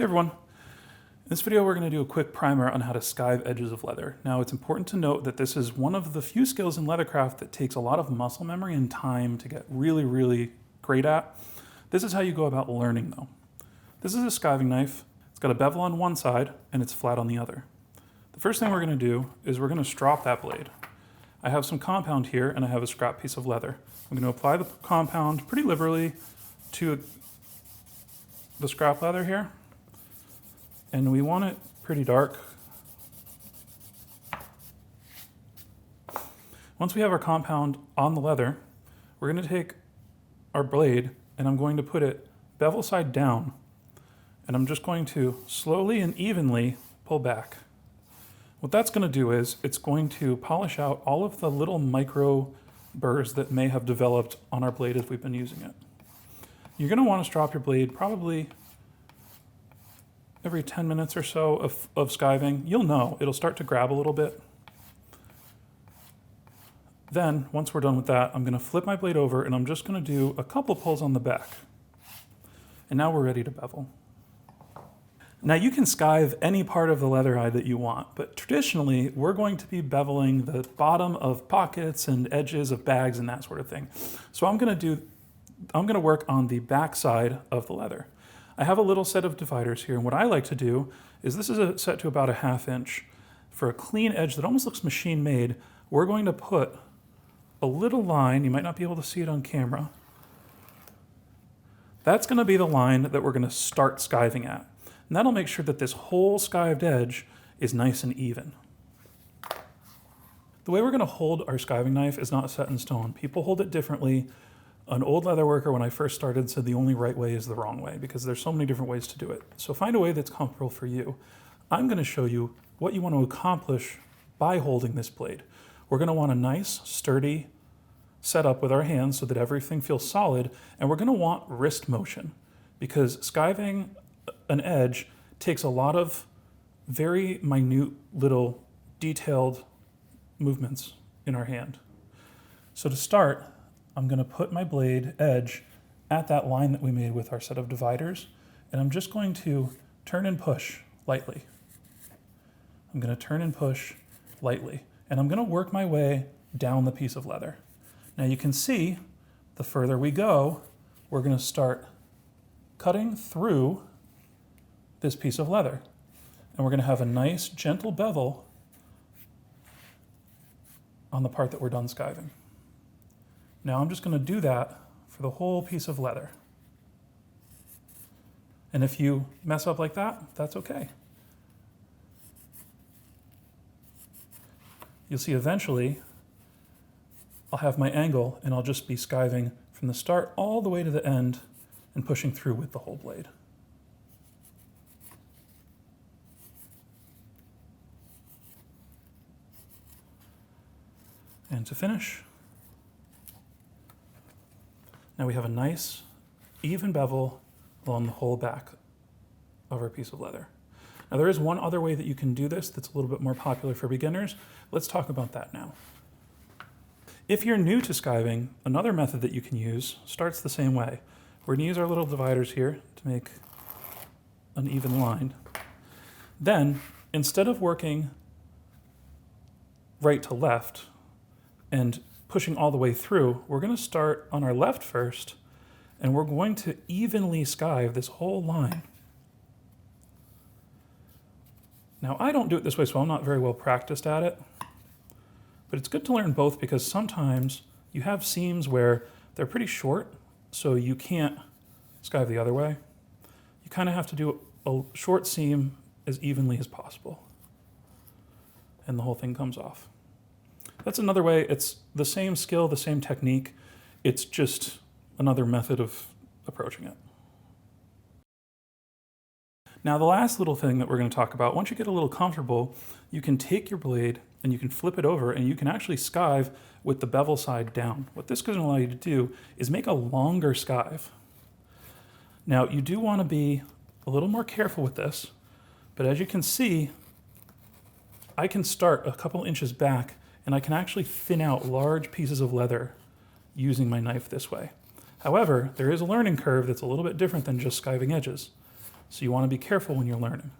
Hey everyone. In this video we're going to do a quick primer on how to skive edges of leather. Now it's important to note that this is one of the few skills in leathercraft that takes a lot of muscle memory and time to get really great at. This is how you go about learning though. This is a skiving knife. It's got a bevel on one side and it's flat on the other. The first thing we're going to do is we're going to strop that blade. I have some compound here and I have a scrap piece of leather. I'm going to apply the compound pretty liberally to the scrap leather here. And we want it pretty dark. Once we have our compound on the leather, we're going to take our blade and I'm going to put it bevel side down. And I'm just going to slowly and evenly pull back. What that's going to do is it's going to polish out all of the little micro burrs that may have developed on our blade as we've been using it. You're going to want to strop your blade probably every 10 minutes or so of skiving. You'll know, it'll start to grab a little bit. Then, once we're done with that, I'm going to flip my blade over and I'm just going to do a couple pulls on the back. And now we're ready to bevel. Now you can skive any part of the leather hide that you want, but traditionally we're going to be beveling the bottom of pockets and edges of bags and that sort of thing. So I'm going to work on the back side of the leather. I have a little set of dividers here, and what I like to do is this is set to about a 1/2 inch. For a clean edge that almost looks machine made, we're going to put a little line. You might not be able to see it on camera. That's going to be the line that we're going to start skiving at. And that'll make sure that this whole skived edge is nice and even. The way we're going to hold our skiving knife is not set in stone. People hold it differently. An old leather worker, when I first started, said the only right way is the wrong way because there's so many different ways to do it. So find a way that's comfortable for you. I'm going to show you what you want to accomplish by holding this blade. We're going to want a nice, sturdy setup with our hands so that everything feels solid, and we're going to want wrist motion because skiving an edge takes a lot of very minute little detailed movements in our hand. So to start, I'm going to put my blade edge at that line that we made with our set of dividers, and I'm just going to turn and push lightly. I'm going to turn and push lightly, and I'm going to work my way down the piece of leather. Now you can see the further we go, we're going to start cutting through this piece of leather, and we're going to have a nice gentle bevel on the part that we're done skiving. Now I'm just going to do that for the whole piece of leather. And if you mess up like that, that's okay. You'll see eventually I'll have my angle and I'll just be skiving from the start all the way to the end and pushing through with the whole blade. And to finish, now we have a nice, even bevel along the whole back of our piece of leather. Now there is one other way that you can do this that's a little bit more popular for beginners. Let's talk about that now. If you're new to skiving, another method that you can use starts the same way. We're going to use our little dividers here to make an even line. Then, instead of working right to left and pushing all the way through, we're going to start on our left first, and we're going to evenly skive this whole line. Now, I don't do it this way, so I'm not very well practiced at it, but it's good to learn both because sometimes you have seams where they're pretty short, so you can't skive the other way. You kind of have to do a short seam as evenly as possible, and the whole thing comes off. That's another way. It's the same skill, the same technique. It's just another method of approaching it. Now, the last little thing that we're going to talk about, once you get a little comfortable, you can take your blade and you can flip it over and you can actually skive with the bevel side down. What this is going to allow you to do is make a longer skive. Now, you do want to be a little more careful with this, but as you can see, I can start a couple inches back and I can actually thin out large pieces of leather using my knife this way. However, there is a learning curve that's a little bit different than just skiving edges. So you want to be careful when you're learning.